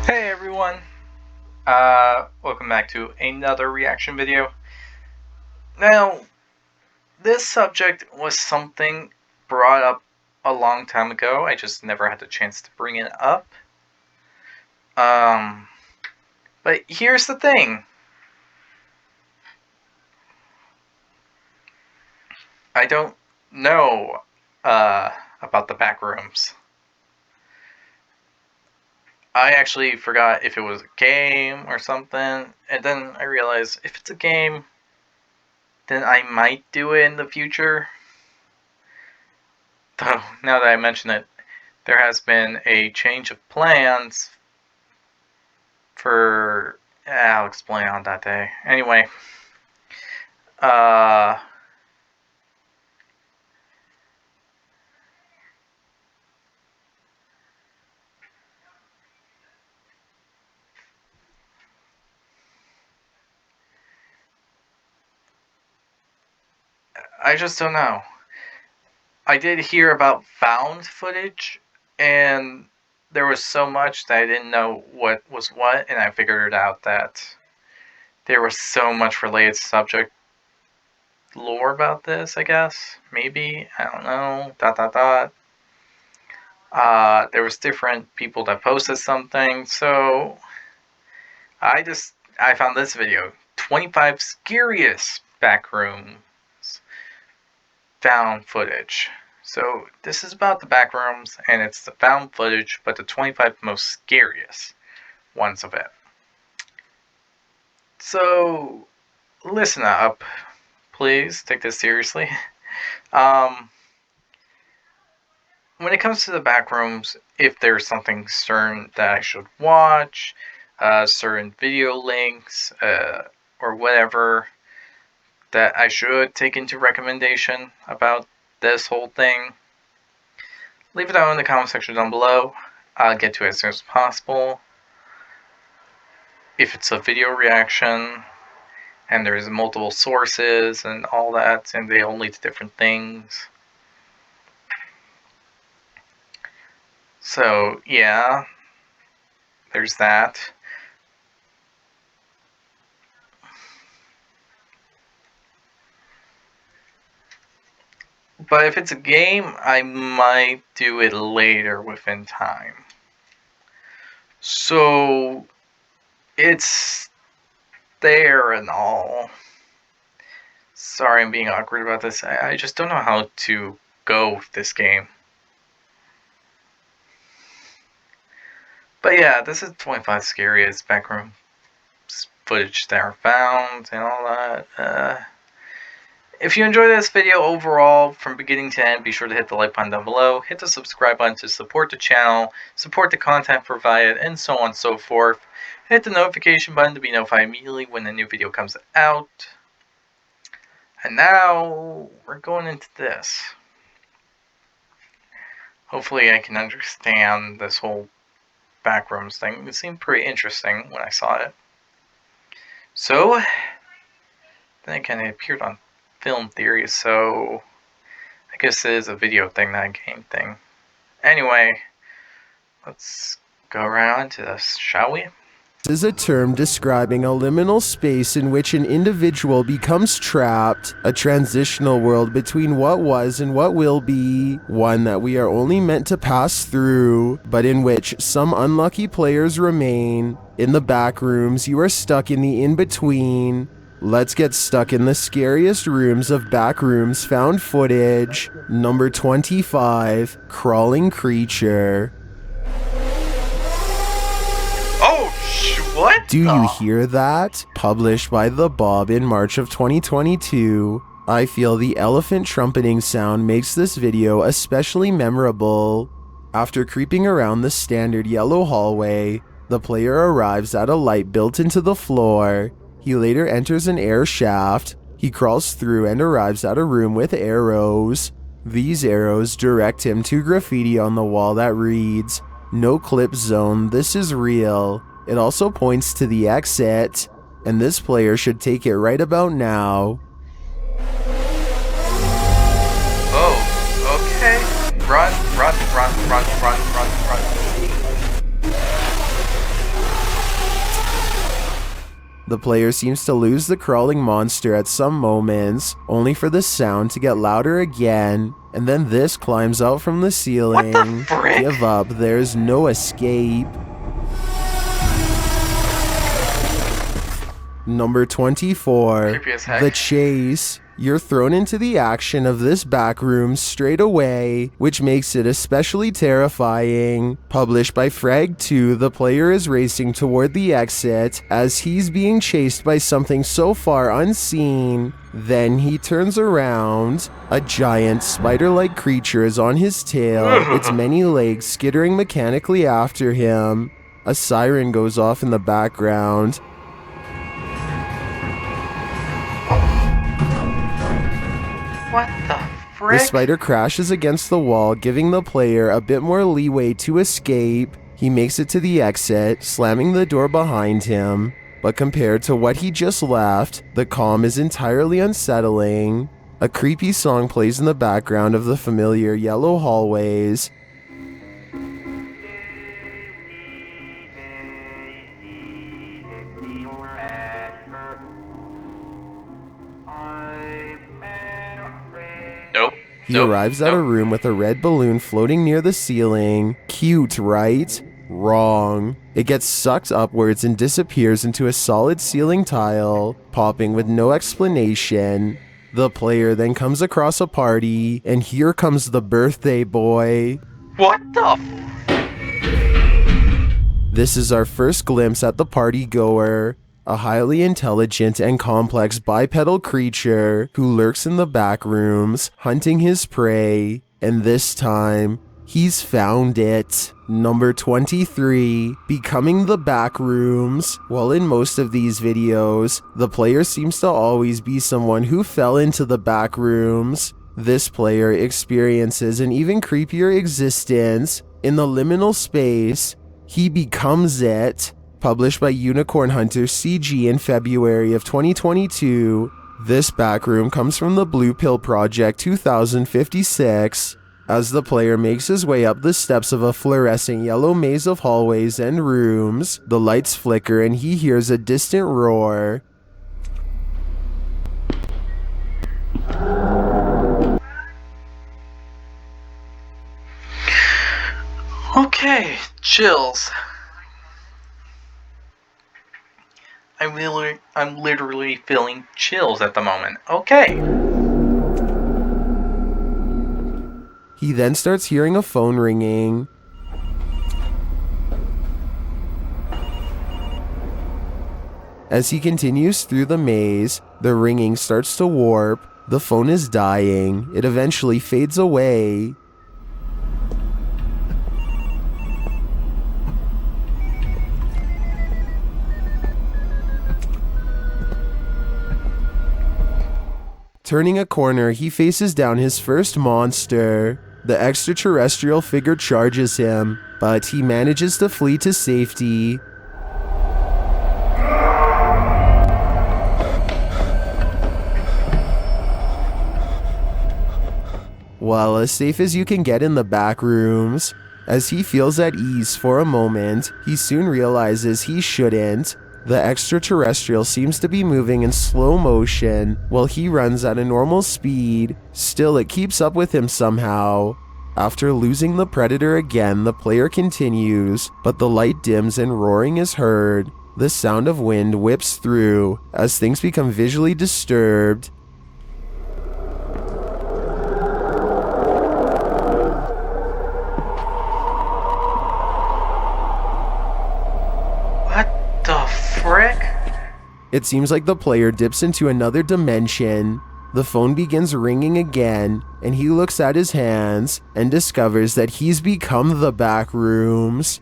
Hey everyone! Welcome back to another reaction video. Now, this subject was something brought up a long time ago. I just never had the chance to bring it up. But here's the thing. I don't know, about the backrooms. I actually forgot if it was a game or something, and then I realized if it's a game, then I might do it in the future. Though, now that I mention it, there has been a change of plans for... I'll explain on that day. Anyway, I just don't know. I did hear about found footage, and there was so much that I didn't know what was what, and I figured out that there was so much related subject lore about this, I guess. Maybe. I don't know. ... There was different people that posted something, so I found this video. 25 scariest backrooms found footage. So this is about the backrooms, and it's the found footage, but the 25 most scariest ones of it. So listen up, please. Take this seriously. When it comes to the backrooms, if there's something certain that I should watch, certain video links, or whatever that I should take into recommendation about this whole thing, leave it down in the comment section down below. I'll get to it as soon as possible. If it's a video reaction and there's multiple sources and all that, and they all lead to different things. So yeah, there's that. But if it's a game, I might do it later within time. So it's there and all. Sorry I'm being awkward about this. I just don't know how to go with this game. But yeah, this is 25 scariest backroom footage that are found and all that. If you enjoyed this video overall, from beginning to end, be sure to hit the like button down below, hit the subscribe button to support the channel, support the content provided, and so on and so forth. Hit the notification button to be notified immediately when a new video comes out. And now, we're going into this. Hopefully I can understand this whole backrooms thing. It seemed pretty interesting when I saw it. So, then again, it appeared on Film Theory, so I guess it is a video thing, not a game thing. Anyway, let's go around to this, shall we? This is a term describing a liminal space in which an individual becomes trapped, a transitional world between what was and what will be, one that we are only meant to pass through, but in which some unlucky players remain. In the backrooms, you are stuck in the in-between. Let's get stuck in the scariest rooms of backrooms found footage. Number 25, Crawling Creature. What? Do you hear that? Published by The Bob in March of 2022. I feel the elephant trumpeting sound makes this video especially memorable. After creeping around the standard yellow hallway, the player arrives at a light built into the floor. He later enters an air shaft. He crawls through and arrives at a room with arrows. These arrows direct him to graffiti on the wall that reads, "No clip zone, this is real." It also points to the exit, and this player should take it right about now. Oh, okay. Run, run, run, run, run, run, run. The player seems to lose the crawling monster at some moments, only for the sound to get louder again, and then this climbs out from the ceiling. What the frick? Give up, there's no escape. Number 24, Creepy as heck. The Chase. You're thrown into the action of this backroom straight away, which makes it especially terrifying. Published by Frag2, the player is racing toward the exit as he's being chased by something so far unseen. Then he turns around. A giant spider-like creature is on his tail, its many legs skittering mechanically after him. A siren goes off in the background. What the frick? The spider crashes against the wall, giving the player a bit more leeway to escape. He makes it to the exit, slamming the door behind him. But compared to what he just left, the calm is entirely unsettling. A creepy song plays in the background of the familiar yellow hallways. Nope. He arrives at a room with a red balloon floating near the ceiling. Cute, right? Wrong. It gets sucked upwards and disappears into a solid ceiling tile, popping with no explanation. The player then comes across a party, and here comes the birthday boy. What the This is our first glimpse at the Partygoer, a highly intelligent and complex bipedal creature who lurks in the backrooms, hunting his prey, and this time, he's found it. Number 23, Becoming the Backrooms. While in most of these videos, the player seems to always be someone who fell into the backrooms. This player experiences an even creepier existence. In the liminal space, he becomes it. Published by Unicorn Hunter CG in February of 2022, this backroom comes from the Blue Pill Project 2056. As the player makes his way up the steps of a fluorescent yellow maze of hallways and rooms, the lights flicker and he hears a distant roar. Okay, chills. I'm literally feeling chills at the moment. Okay. He then starts hearing a phone ringing. As he continues through the maze, the ringing starts to warp. The phone is dying. It eventually fades away. Turning a corner, he faces down his first monster. The extraterrestrial figure charges him, but he manages to flee to safety. Well, as safe as you can get in the back rooms. As he feels at ease for a moment, he soon realizes he shouldn't. The extraterrestrial seems to be moving in slow motion while he runs at a normal speed. Still, it keeps up with him somehow. After losing the predator again, the player continues, but the light dims and roaring is heard. The sound of wind whips through as things become visually disturbed. Frick? It seems like the player dips into another dimension. The phone begins ringing again, and he looks at his hands and discovers that he's become the Backrooms.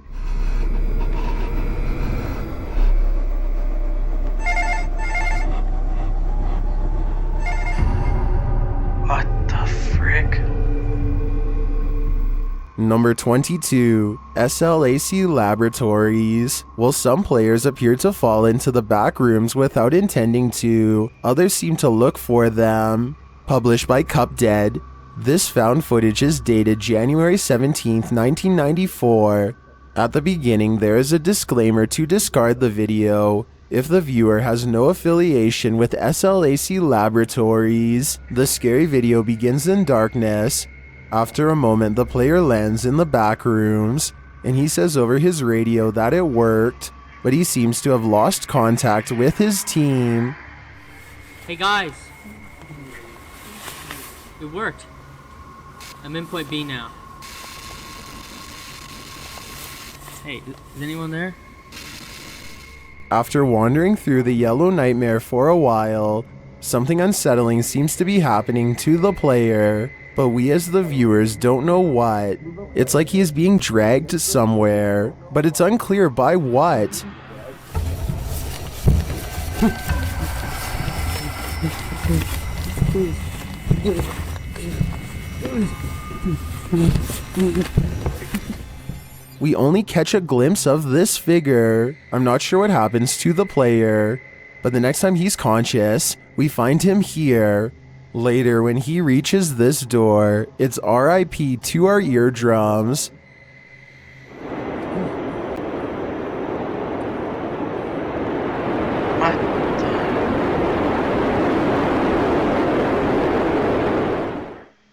What the frick? Number 22, SLAC Laboratories. While some players appear to fall into the backrooms without intending to, others seem to look for them. Published by Cupdead. This found footage is dated January 17th, 1994. At the beginning, there is a disclaimer to discard the video. If the viewer has no affiliation with SLAC Laboratories, the scary video begins in darkness. After a moment, the player lands in the backrooms, and he says over his radio that it worked, but he seems to have lost contact with his team. Hey guys, it worked. I'm in point B now. Hey, is anyone there? After wandering through the yellow nightmare for a while, something unsettling seems to be happening to the player, but we as the viewers don't know what. It's like he is being dragged somewhere, but it's unclear by what. We only catch a glimpse of this figure. I'm not sure what happens to the player, but the next time he's conscious, we find him here. Later, when he reaches this door, it's RIP to our eardrums.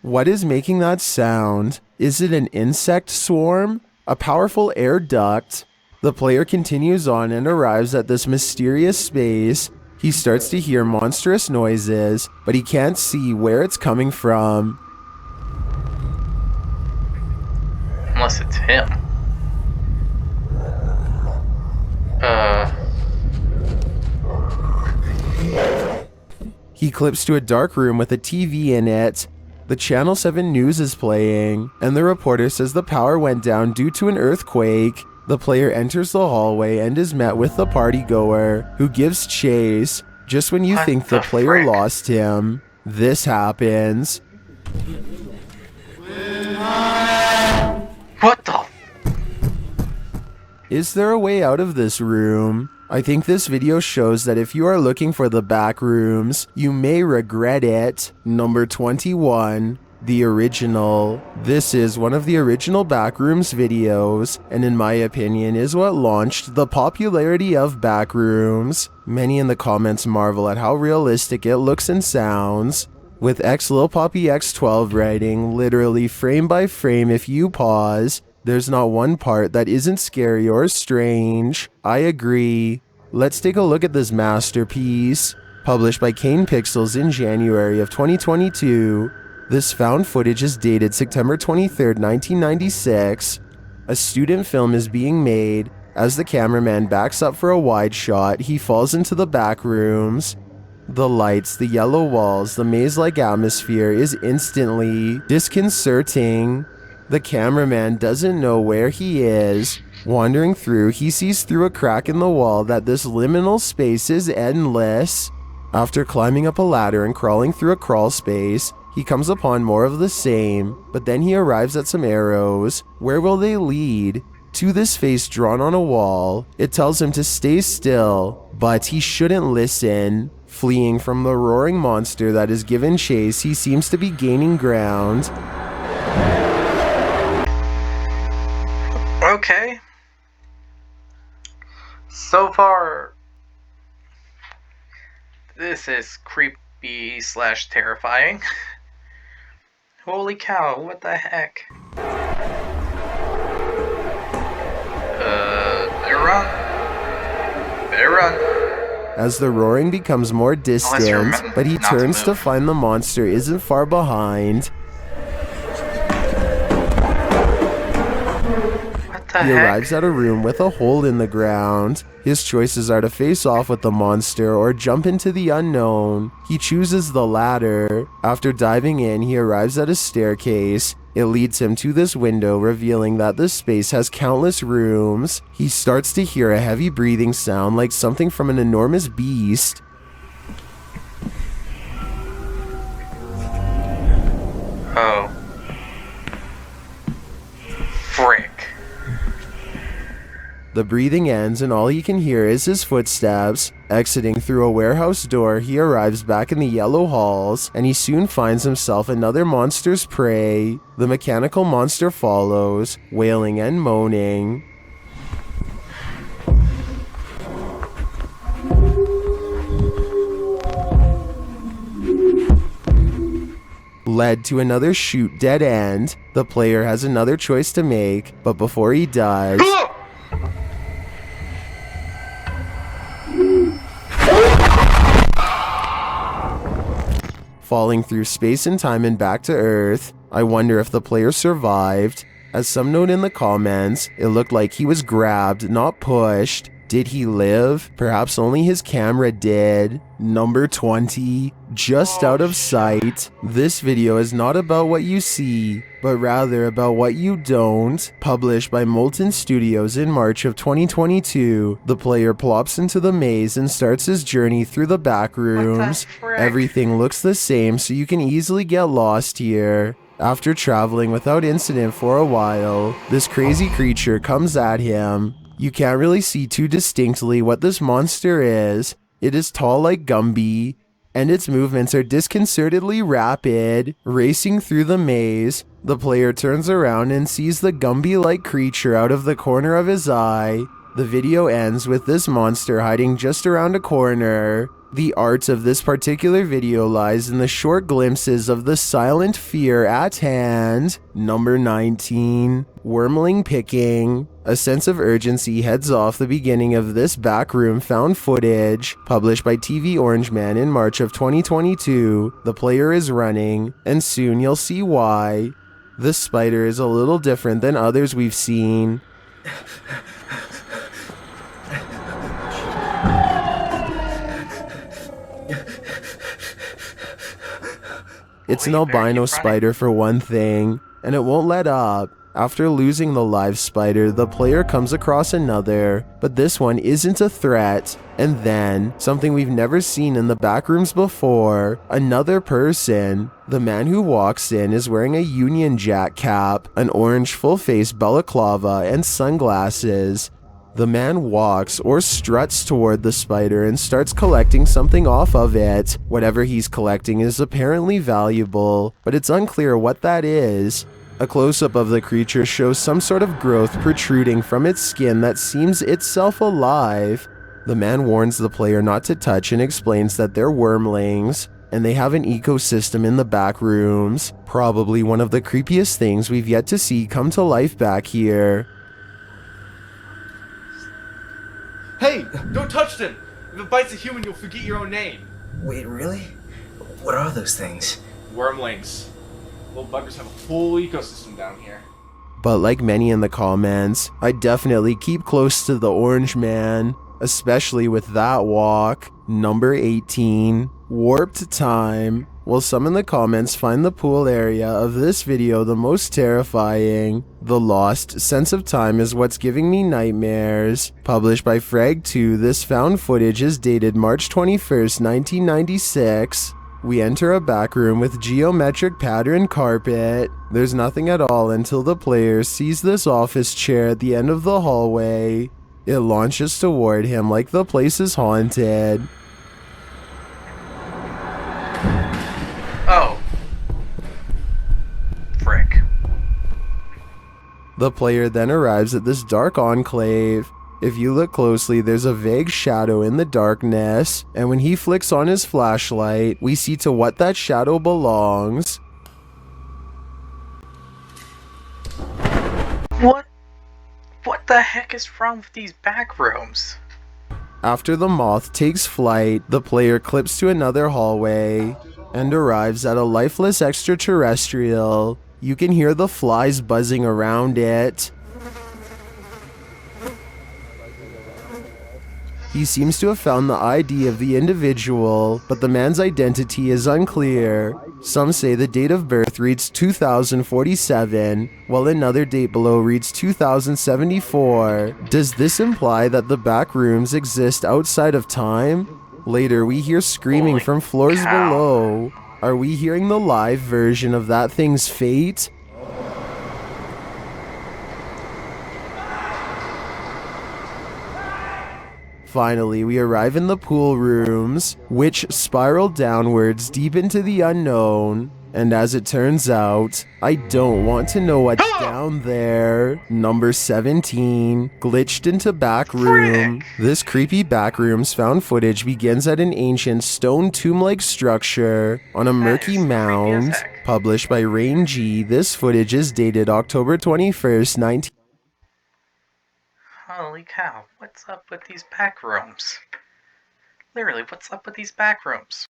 What is making that sound? Is it an insect swarm? A powerful air duct? The player continues on and arrives at this mysterious space. He starts to hear monstrous noises, but he can't see where it's coming from. Unless it's him. He clips to a dark room with a TV in it. The Channel 7 news is playing, and the reporter says the power went down due to an earthquake. The player enters the hallway and is met with the partygoer, who gives chase. Just when you think the player lost him, this happens. What the? Is there a way out of this room? I think this video shows that if you are looking for the backrooms, you may regret it. Number 21, the original. This is one of the original backrooms videos, and in my opinion is what launched the popularity of backrooms. Many in the comments marvel at how realistic it looks and sounds, with XLilPoppyX12 writing literally frame by frame if you pause. There's not one part that isn't scary or strange. I agree. Let's take a look at this masterpiece. Published by Kane Pixels in January of 2022. This found footage is dated September 23rd, 1996. A student film is being made. As the cameraman backs up for a wide shot, he falls into the back rooms. The lights, the yellow walls, the maze-like atmosphere is instantly disconcerting. The cameraman doesn't know where he is. Wandering through, he sees through a crack in the wall that this liminal space is endless. After climbing up a ladder and crawling through a crawl space, he comes upon more of the same, but then he arrives at some arrows. Where will they lead? To this face drawn on a wall. It tells him to stay still, but he shouldn't listen. Fleeing from the roaring monster that is given chase, he seems to be gaining ground. Okay. So far, this is creepy / terrifying. Holy cow, what the heck? Better run. Better run. As the roaring becomes more distant, but he turns to find the monster isn't far behind. He arrives at a room with a hole in the ground. His choices are to face off with the monster or jump into the unknown. He chooses the latter. After diving in, he arrives at a staircase. It leads him to this window, revealing that this space has countless rooms. He starts to hear a heavy breathing sound like something from an enormous beast. Oh. Frick. The breathing ends and all he can hear is his footsteps. Exiting through a warehouse door, he arrives back in the yellow halls, and he soon finds himself another monster's prey. The mechanical monster follows, wailing and moaning. led to another shoot dead end. The player has another choice to make, but before he does, falling through space and time and back to Earth. I wonder if the player survived. As some note in the comments, it looked like he was grabbed, not pushed. Did he live? Perhaps only his camera did. Number 20, just out of sight. This video is not about what you see, but rather about what you don't. Published by Molten Studios in March of 2022, the player plops into the maze and starts his journey through the back rooms. Everything looks the same, so you can easily get lost here. After traveling without incident for a while, this crazy creature comes at him. You can't really see too distinctly what this monster is. It is tall like Gumby, and its movements are disconcertingly rapid. Racing through the maze, the player turns around and sees the Gumby-like creature out of the corner of his eye. The video ends with this monster hiding just around a corner. The art of this particular video lies in the short glimpses of the silent fear at hand. Number 19, Wormling picking. A sense of urgency heads off the beginning of this backroom found footage. Published by TV Orangeman in March of 2022, the player is running, and soon you'll see why. This spider is a little different than others we've seen. It's an albino spider for one thing, and it won't let up. After losing the live spider, the player comes across another, but this one isn't a threat. And then, something we've never seen in the backrooms before, another person. The man who walks in is wearing a Union Jack cap, an orange full-face balaclava, and sunglasses. The man walks or struts toward the spider and starts collecting something off of it. Whatever he's collecting is apparently valuable, but it's unclear what that is. A close-up of the creature shows some sort of growth protruding from its skin that seems itself alive. The man warns the player not to touch and explains that they're wormlings, and they have an ecosystem in the back rooms. Probably one of the creepiest things we've yet to see come to life back here. Hey, don't touch them! If it bites a human, you'll forget your own name. Wait, really? What are those things? Wormlings. Little buggers have a whole ecosystem down here. But like many in the comments, I definitely keep close to the orange man, especially with that walk. Number 18, warped time. While some in the comments find the pool area of this video the most terrifying, the lost sense of time is what's giving me nightmares. Published by Frag2, this found footage is dated March 21st, 1996. We enter a back room with geometric pattern carpet. There's nothing at all until the player sees this office chair at the end of the hallway. It launches toward him like the place is haunted. Oh. Frick. The player then arrives at this dark enclave. If you look closely, there's a vague shadow in the darkness, and when he flicks on his flashlight, we see to what that shadow belongs. What the heck is wrong with these back rooms? After the moth takes flight, the player clips to another hallway and arrives at a lifeless extraterrestrial. You can hear the flies buzzing around it. He seems to have found the ID of the individual, but the man's identity is unclear. Some say the date of birth reads 2047, while another date below reads 2074. Does this imply that the back rooms exist outside of time? Later, we hear screaming from floors below. Are we hearing the live version of that thing's fate? Finally, we arrive in the pool rooms, which spiral downwards deep into the unknown. And as it turns out, I don't want to know what's down there. Number 17, glitched into Backroom. This creepy Backrooms found footage begins at an ancient stone tomb-like structure on a murky mound. Published by Rain G, this footage is dated October 21st, 19... Holy cow, what's up with these backrooms? Literally, what's up with these backrooms?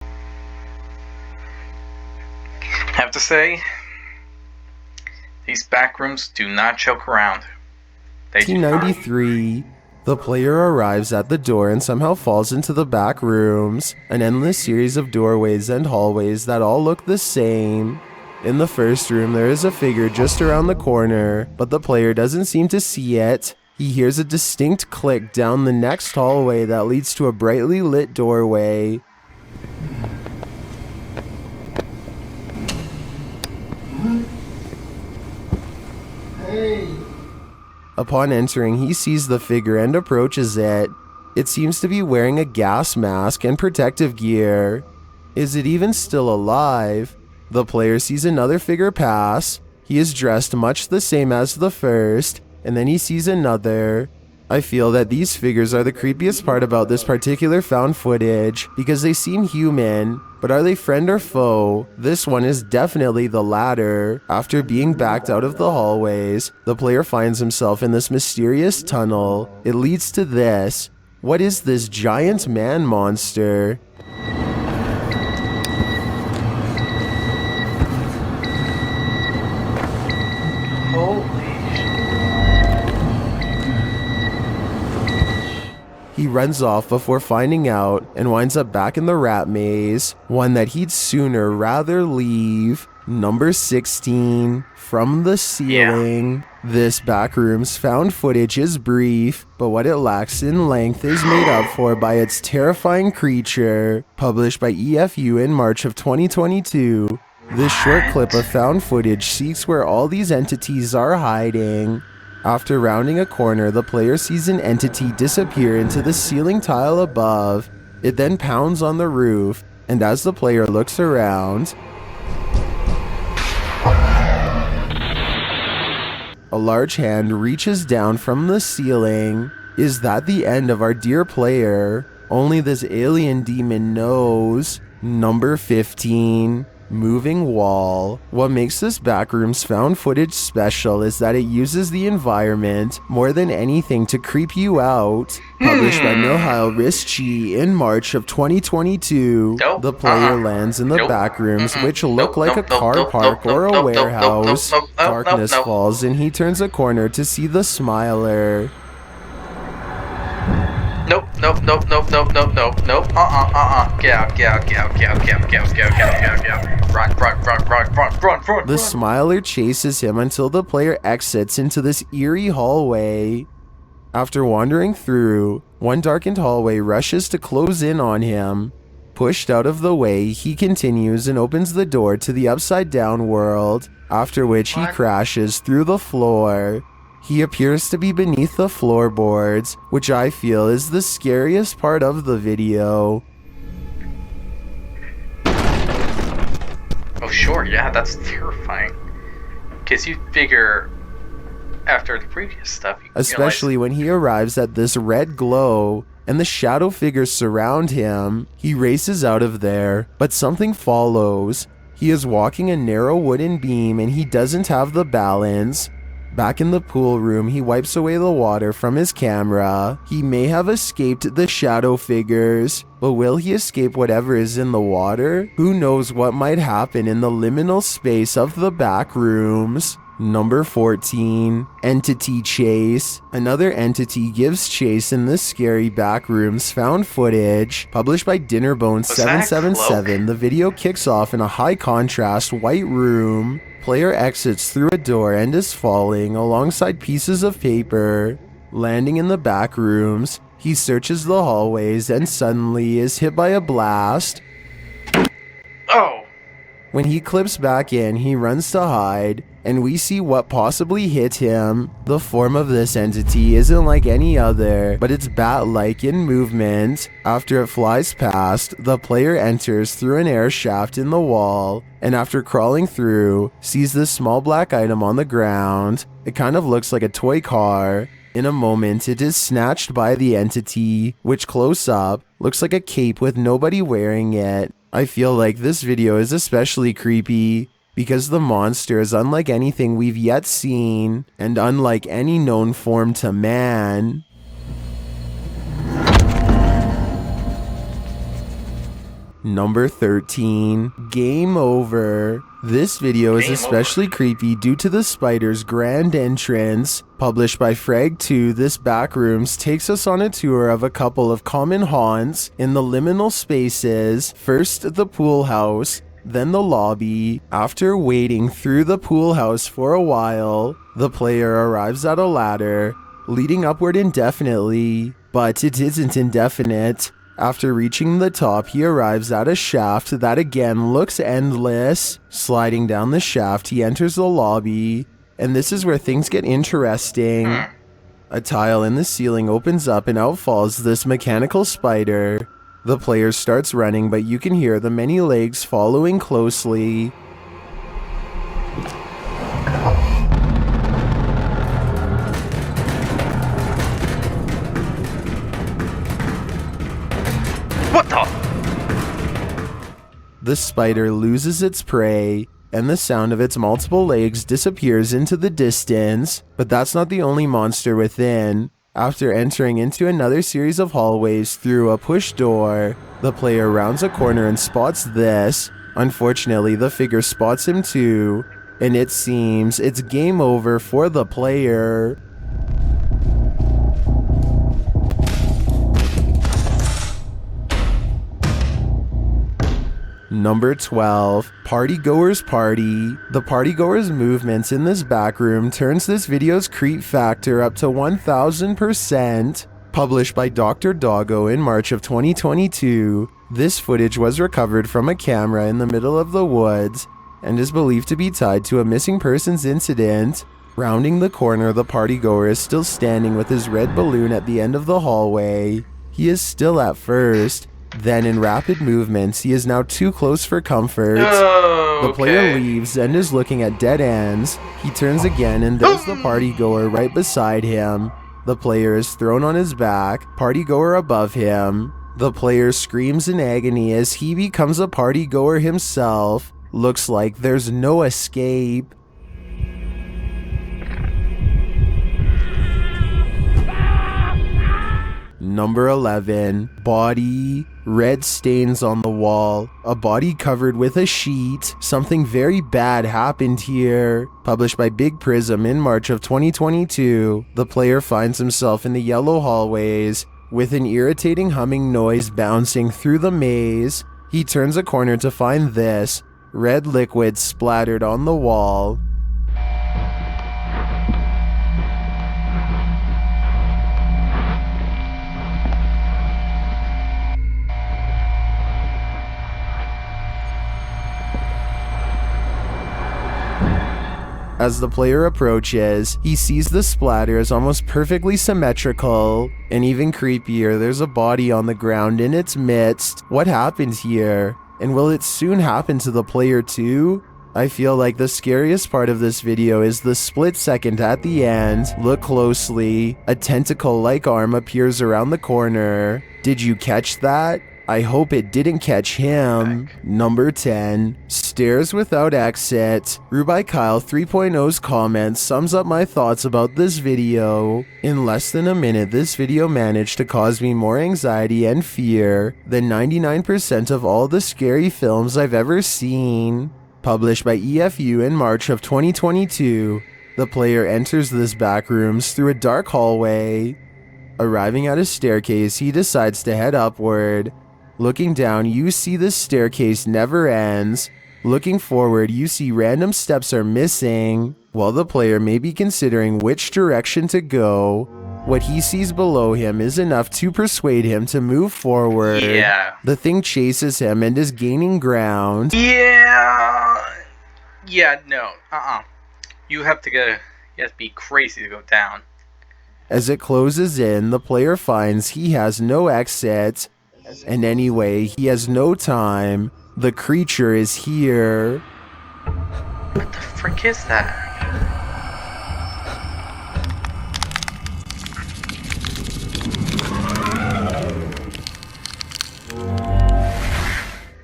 Have to say, these backrooms do not joke around. 1993, the player arrives at the door and somehow falls into the back rooms, an endless series of doorways and hallways that all look the same. In the first room, there is a figure just around the corner, but the player doesn't seem to see it. He hears a distinct click down the next hallway that leads to a brightly lit doorway. Upon entering, he sees the figure and approaches it. It seems to be wearing a gas mask and protective gear. Is it even still alive? The player sees another figure pass. He is dressed much the same as the first, and then he sees another. I feel that these figures are the creepiest part about this particular found footage because they seem human, but are they friend or foe? This one is definitely the latter. After being backed out of the hallways, the player finds himself in this mysterious tunnel. It leads to this. What is this giant man monster? He runs off before finding out and winds up back in the rat maze, one that he'd sooner rather leave. Number 16, from the ceiling. This Backroom's found footage is brief, but what it lacks in length is made up for by its terrifying creature. Published by EFU in March of 2022. This short clip of found footage seeks where all these entities are hiding. After rounding a corner, the player sees an entity disappear into the ceiling tile above. It then pounds on the roof, and as the player looks around, a large hand reaches down from the ceiling. Is that the end of our dear player? Only this alien demon knows. Number 15. Moving wall. What makes this Backroom's found footage special is that it uses the environment more than anything to creep you out. Published by Milhail Rischi in March of 2022, the player lands in the Backrooms, which look like a car park or a warehouse. Darkness falls and he turns a corner to see the Smiler. Nope. Get out. The Smiler chases him until the player exits into this eerie hallway. After wandering through, one darkened hallway rushes to close in on him. Pushed out of the way, he continues and opens the door to the upside down world, after which he crashes through the floor. He appears to be beneath the floorboards, which I feel is the scariest part of the video. Oh sure, yeah, that's terrifying. Because you figure, after the previous stuff, you especially when he arrives at this red glow, and the shadow figures surround him. He races out of there, but something follows. He is walking a narrow wooden beam and he doesn't have the balance. Back in the pool room, he wipes away the water from his camera. He may have escaped the shadow figures, but will he escape whatever is in the water? Who knows what might happen in the liminal space of the Backrooms? Number 14, Entity Chase. Another entity gives chase in this scary Backrooms found footage. Published by Dinnerbone777, the video kicks off in a high contrast white room. Player exits through a door and is falling alongside pieces of paper. Landing in the Backrooms, he searches the hallways and suddenly is hit by a blast. Oh! When he clips back in, he runs to hide, and we see what possibly hit him. The form of this entity isn't like any other, but it's bat-like in movement. After it flies past, the player enters through an air shaft in the wall, and after crawling through, sees this small black item on the ground. It kind of looks like a toy car. In a moment, it is snatched by the entity, which close up looks like a cape with nobody wearing it. I feel like this video is especially creepy because the monster is unlike anything we've yet seen and unlike any known form to man. Number 13, Game Over. This video is especially creepy due to the spider's grand entrance. Published by Frag2, this Backrooms takes us on a tour of a couple of common haunts in the liminal spaces. First, the pool house, then the lobby. After waiting through the pool house for a while, the player arrives at a ladder, leading upward indefinitely, but it isn't indefinite. After reaching the top, he arrives at a shaft that again looks endless. Sliding down the shaft, he enters the lobby, and this is where things get interesting. A tile in the ceiling opens up and out falls this mechanical spider. The player starts running, but you can hear the many legs following closely. What the? The spider loses its prey, and the sound of its multiple legs disappears into the distance. But that's not the only monster within. After entering into another series of hallways through a push door, the player rounds a corner and spots this. Unfortunately, the figure spots him too, and it seems it's game over for the player. Number 12, Partygoers Party. The Partygoers movements in this backroom turns this video's creep factor up to 1000%. Published by Dr. Doggo in March of 2022, this footage was recovered from a camera in the middle of the woods and is believed to be tied to a missing persons incident. Rounding the corner, the partygoer is still standing with his red balloon at the end of the hallway. He is still at first. Then in rapid movements, he is now too close for comfort. The player leaves and is looking at dead ends. He turns again and there's the partygoer right beside him. The player is thrown on his back, partygoer above him. The player screams in agony as he becomes a partygoer himself. Looks like there's no escape. Number 11, Body. Red stains on the wall, a body covered with a sheet. Something very bad happened here. Published by Big Prism in March of 2022, the player finds himself in the yellow hallways with an irritating humming noise bouncing through the maze. He turns a corner to find this, red liquid splattered on the wall. As the player approaches, he sees the splatter is almost perfectly symmetrical, and even creepier, there's a body on the ground in its midst. What happened here? And will it soon happen to the player too? I feel like the scariest part of this video is the split second at the end. Look closely, a tentacle-like arm appears around the corner. Did you catch that? I hope it didn't catch him. Number 10, Stairs Without Exit. Ruby Kyle 3.0's comment sums up my thoughts about this video. In less than a minute, this video managed to cause me more anxiety and fear than 99% of all the scary films I've ever seen. Published by EFU in March of 2022, the player enters this backrooms through a dark hallway. Arriving at a staircase, he decides to head upward. Looking down, you see the staircase never ends. Looking forward, you see random steps are missing. While the player may be considering which direction to go, what he sees below him is enough to persuade him to move forward. Yeah. The thing chases him and is gaining ground. Yeah, no. You have to be crazy to go down. As it closes in, the player finds he has no exit, and anyway, he has no time. The creature is here. What the frick is that?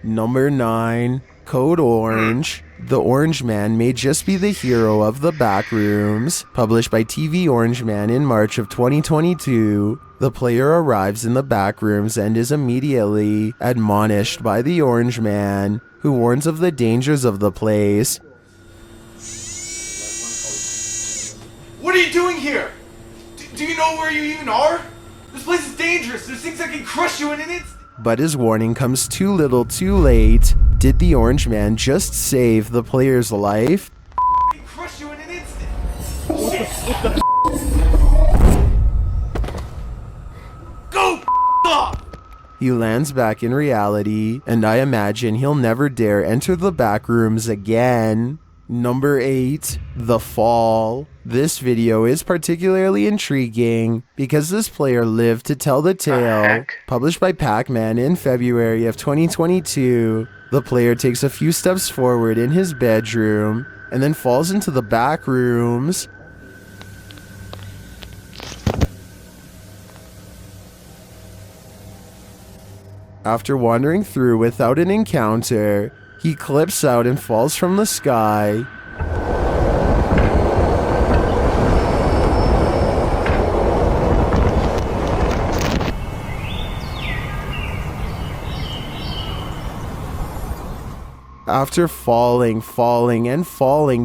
Number 9, Code Orange. The Orange Man may just be the hero of the Backrooms. Published by TV Orange Man in March of 2022, the player arrives in the Backrooms and is immediately admonished by the Orange Man, who warns of the dangers of the place. What are you doing here? Do you know where you even are? This place is dangerous. There's things that can crush you in an instant. But his warning comes too little too late. Did the Orange Man just save the player's life? Can crush you in an instant. Go off! He lands back in reality, and I imagine he'll never dare enter the Backrooms again. Number 8, The Fall. This video is particularly intriguing because this player lived to tell the tale. Published by Pac-Man in February of 2022, the player takes a few steps forward in his bedroom and then falls into the Backrooms. After wandering through without an encounter, he clips out and falls from the sky. After falling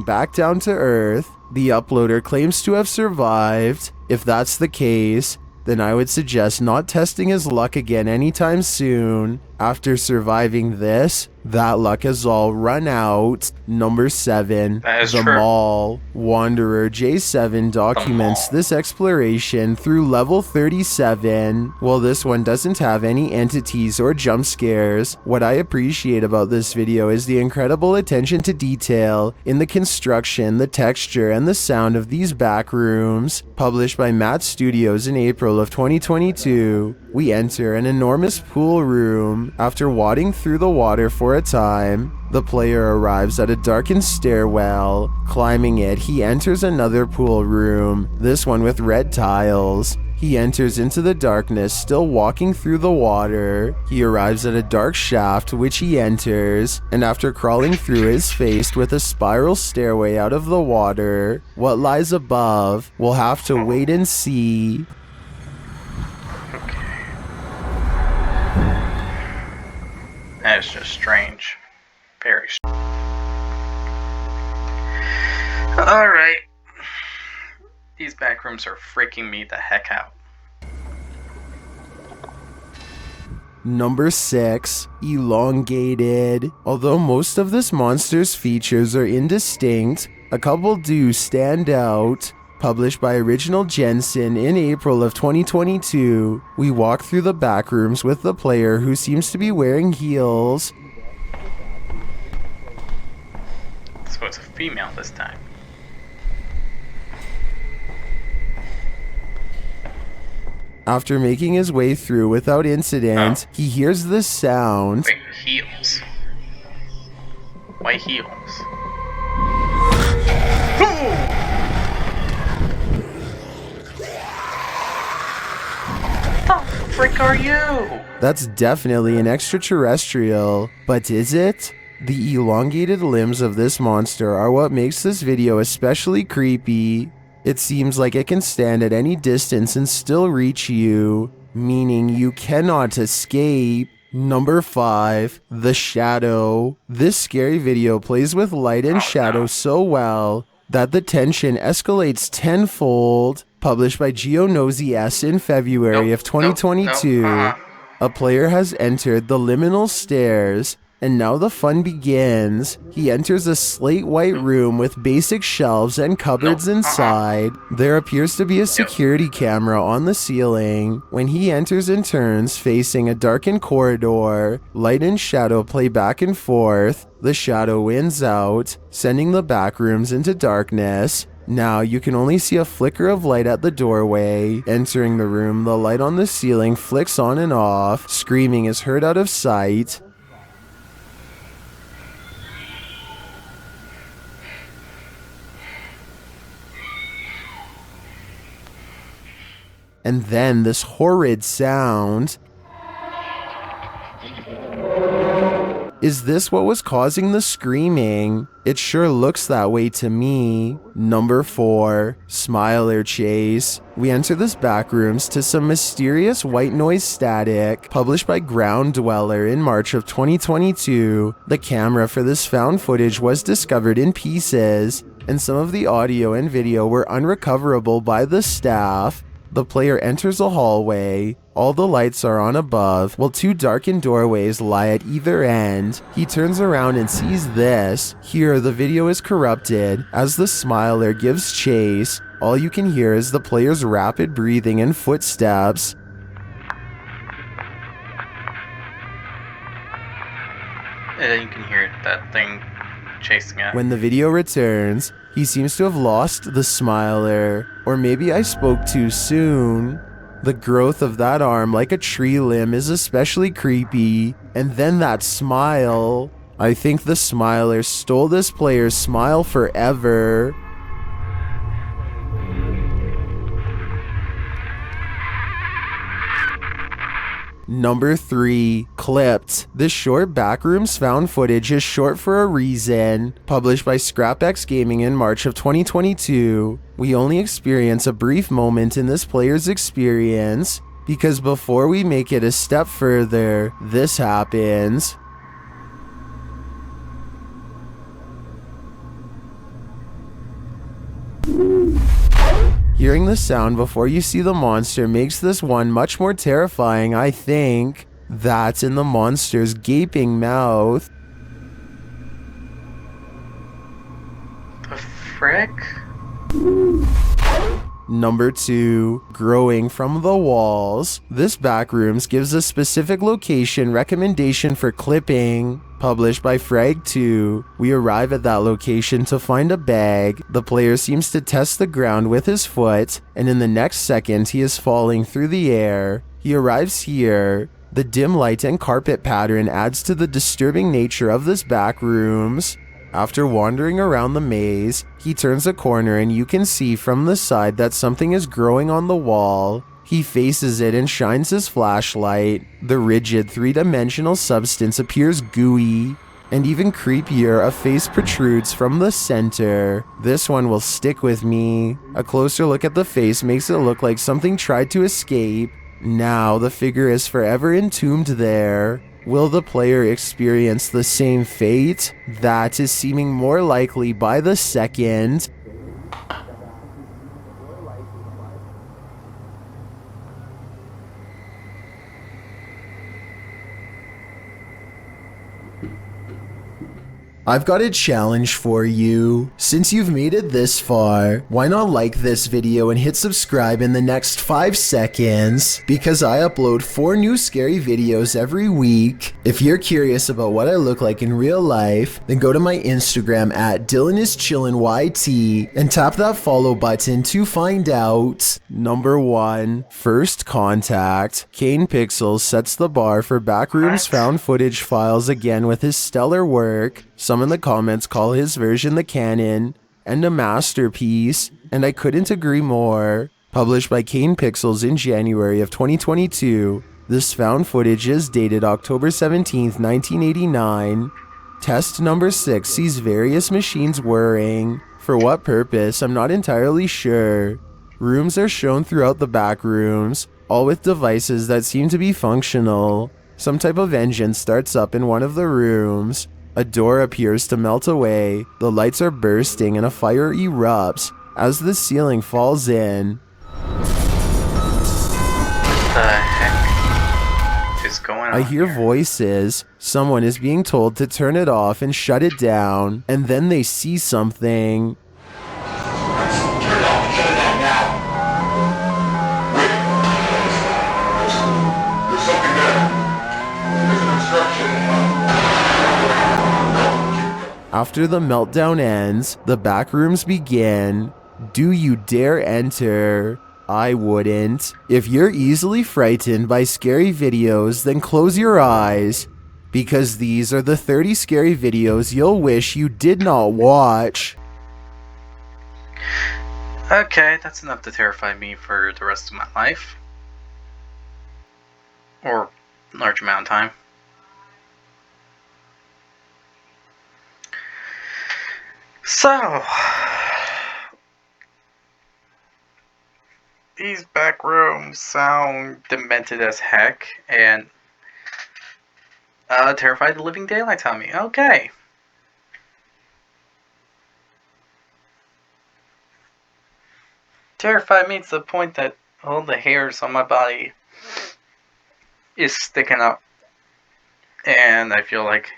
back down to Earth, the uploader claims to have survived. If that's the case, then I would suggest not testing his luck again anytime soon. After surviving this, that luck has all run out. Number 7, The Mall. Wanderer J7 documents this exploration through level 37. While this one doesn't have any entities or jump scares, what I appreciate about this video is the incredible attention to detail in the construction, the texture, and the sound of these backrooms. Published by Matt Studios in April of 2022, we enter an enormous pool room. After wading through the water for a time, the player arrives at a darkened stairwell. Climbing it, he enters another pool room, this one with red tiles. He enters into the darkness, still walking through the water. He arrives at a dark shaft, which he enters, and after crawling through is faced with a spiral stairway out of the water. What lies above, we'll have to wait and see. That is just strange. Very strange. Alright. These backrooms are freaking me the heck out. Number 6, Elongated. Although most of this monster's features are indistinct, a couple do stand out. Published by Original Jensen in April of 2022, we walk through the backrooms with the player who seems to be wearing heels. So it's a female this time. After making his way through without incident, he hears this sound. Wait, heels? Why heels? What the frick are you? That's definitely an extraterrestrial, but is it? The elongated limbs of this monster are what makes this video especially creepy. It seems like it can stand at any distance and still reach you, meaning you cannot escape. Number 5, The Shadow. This scary video plays with light and shadow so well that the tension escalates tenfold. Published by GeoNosy S in February of 2022, a player has entered the liminal stairs And now the fun begins. He enters a slate white room with basic shelves and cupboards inside. There appears to be a security camera on the ceiling. When he enters and turns, facing a darkened corridor, light and shadow play back and forth. The shadow wins out, sending the backrooms into darkness. Now you can only see a flicker of light at the doorway. Entering the room, the light on the ceiling flicks on and off. Screaming is heard out of sight. And then this horrid sound. Is this what was causing the screaming? It sure looks that way to me. Number 4, Smiler Chase. We enter this backrooms to some mysterious white noise static, published by Ground Dweller in March of 2022. The camera for this found footage was discovered in pieces, and some of the audio and video were unrecoverable by the staff. The player enters a hallway. All the lights are on above, while 2 darkened doorways lie at either end. He turns around and sees this. Here, the video is corrupted. As the Smiler gives chase, all you can hear is the player's rapid breathing and footsteps. And you can hear that thing chasing it. When the video returns, he seems to have lost the Smiler. Or maybe I spoke too soon. The growth of that arm like a tree limb is especially creepy. And then that smile. I think the Smiler stole this player's smile forever. Number 3, Clipped. This short Backrooms found footage is short for a reason. Published by ScrapX Gaming in March of 2022. We only experience a brief moment in this player's experience, because before we make it a step further, this happens. Hearing the sound before you see the monster makes this one much more terrifying, I think. That's in the monster's gaping mouth. The frick? Number 2, Growing from the Walls. This Backrooms gives a specific location recommendation for clipping. Published by Frag2. We arrive at that location to find a bag. The player seems to test the ground with his foot, and in the next second he is falling through the air. He arrives here. The dim light and carpet pattern adds to the disturbing nature of this Backrooms. After wandering around the maze, he turns a corner and you can see from the side that something is growing on the wall. He faces it and shines his flashlight. The rigid 3-dimensional substance appears gooey. And even creepier, a face protrudes from the center. This one will stick with me. A closer look at the face makes it look like something tried to escape. Now the figure is forever entombed there. Will the player experience the same fate? That is seeming more likely by the second. I've got a challenge for you. Since you've made it this far, why not like this video and hit subscribe in the next 5 seconds? Because I upload 4 new scary videos every week. If you're curious about what I look like in real life, then go to my Instagram at DylanIsChillinYT and tap that follow button to find out. Number 1, First Contact. Kane Pixels sets the bar for Backrooms found footage files again with his stellar work. Some in the comments call his version the canon and a masterpiece, and I couldn't agree more. Published by Kane Pixels in January of 2022, this found footage is dated October 17th, 1989. Test number 6 sees various machines whirring. For what purpose, I'm not entirely sure. Rooms are shown throughout the Backrooms, all with devices that seem to be functional. Some type of engine starts up in one of the rooms. A door appears to melt away, the lights are bursting and a fire erupts as the ceiling falls in. What the heck is going on I hear here? voices. Someone is being told to turn it off and shut it down, and then they see something. After the meltdown ends, the backrooms begin. Do you dare enter? I wouldn't. If you're easily frightened by scary videos, then close your eyes, because these are the 30 scary videos you'll wish you did not watch. Okay, that's enough to terrify me for the rest of my life. Or a large amount of time. So, these back rooms sound demented as heck and terrified the living daylights out of me. Okay. Terrified me to the point that all the hairs on my body is sticking up. And I feel like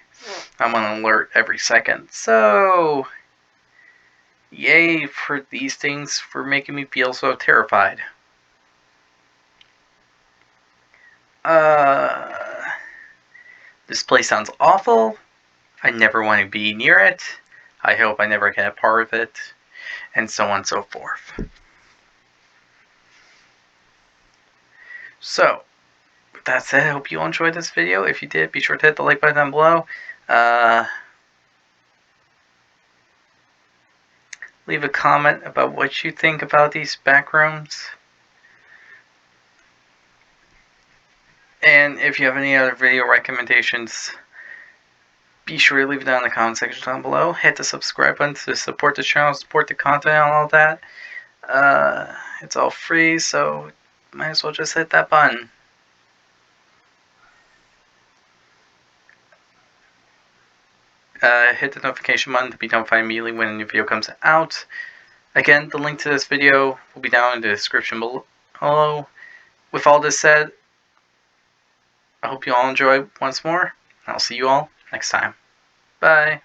I'm on alert every second. So, yay for these things for making me feel so terrified. This place sounds awful. I never want to be near it. I hope I never get a part of it. And so on and so forth. So, with that said, I hope you all enjoyed this video. If you did, be sure to hit the like button down below. Leave a comment about what you think about these backrooms. And if you have any other video recommendations, be sure to leave it down in the comment section down below. Hit the subscribe button to support the channel, support the content and all that. It's all free, so might as well just hit that button. Hit the notification button to be notified immediately when a new video comes out. Again, the link to this video will be down in the description below. With all this said, I hope you all enjoy once more. I'll see you all next time. Bye.